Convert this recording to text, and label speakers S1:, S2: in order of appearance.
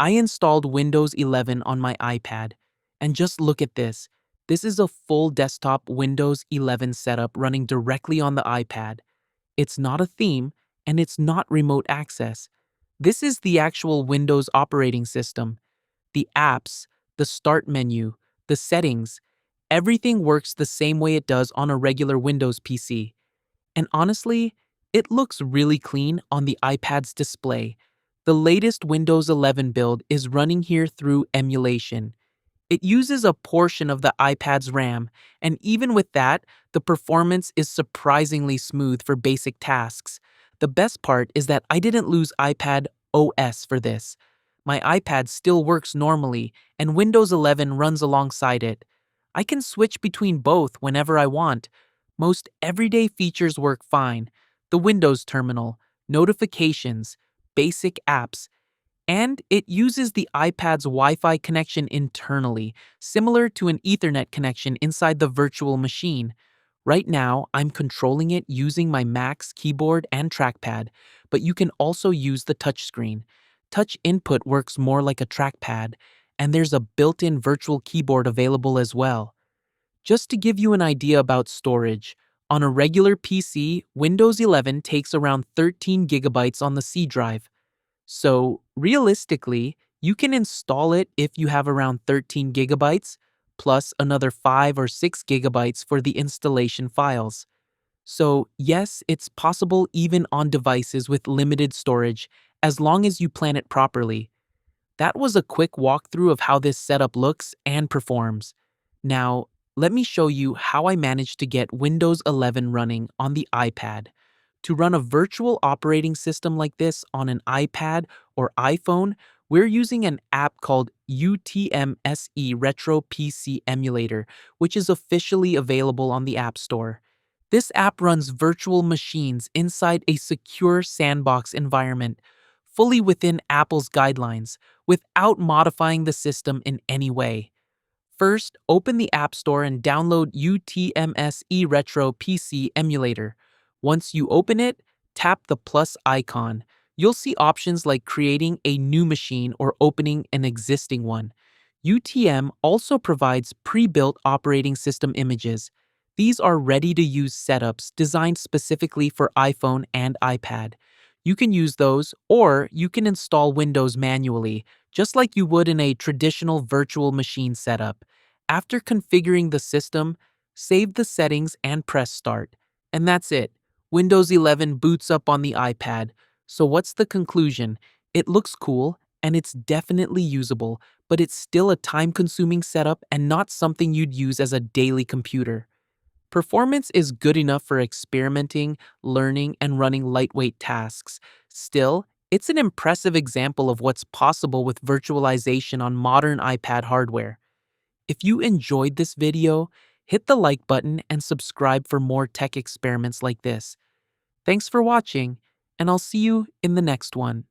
S1: I installed Windows 11 on my iPad, and just look at this. This is a full desktop Windows 11 setup running directly on the iPad. It's not a theme, and it's not remote access. This is the actual Windows operating system. The apps, the start menu, the settings, everything works the same way it does on a regular Windows PC. And honestly, it looks really clean on the iPad's display. The latest Windows 11 build is running here through emulation. It uses a portion of the iPad's RAM, and even with that, the performance is surprisingly smooth for basic tasks. The best part is that I didn't lose iPad OS for this. My iPad still works normally, and Windows 11 runs alongside it. I can switch between both whenever I want. Most everyday features work fine. The Windows terminal, notifications, basic apps, and it uses the iPad's Wi-Fi connection internally, similar to an Ethernet connection inside the virtual machine. Right now, I'm controlling it using my Mac's keyboard and trackpad, but you can also use the touchscreen. Touch input works more like a trackpad, and there's a built-in virtual keyboard available as well. Just to give you an idea about storage, on a regular PC, Windows 11 takes around 13 gigabytes on the C drive. So, realistically, you can install it if you have around 13 gigabytes, plus another 5 or 6 gigabytes for the installation files. So, yes, it's possible even on devices with limited storage, as long as you plan it properly. That was a quick walkthrough of how this setup looks and performs. Now, let me show you how I managed to get Windows 11 running on the iPad. To run a virtual operating system like this on an iPad or iPhone, we're using an app called UTM SE Retro PC Emulator, which is officially available on the App Store. This app runs virtual machines inside a secure sandbox environment, fully within Apple's guidelines, without modifying the system in any way. First, open the App Store and download UTMS Retro PC Emulator. Once you open it, tap the plus icon. You'll see options like creating a new machine or opening an existing one. UTM also provides pre-built operating system images. These are ready-to-use setups designed specifically for iPhone and iPad. You can use those, or you can install Windows manually, just like you would in a traditional virtual machine setup. After configuring the system, save the settings and press start. And that's it. Windows 11 boots up on the iPad. So what's the conclusion? It looks cool, and it's definitely usable, but it's still a time-consuming setup and not something you'd use as a daily computer. Performance is good enough for experimenting, learning, and running lightweight tasks. Still, it's an impressive example of what's possible with virtualization on modern iPad hardware. If you enjoyed this video, hit the like button and subscribe for more tech experiments like this. Thanks for watching, and I'll see you in the next one.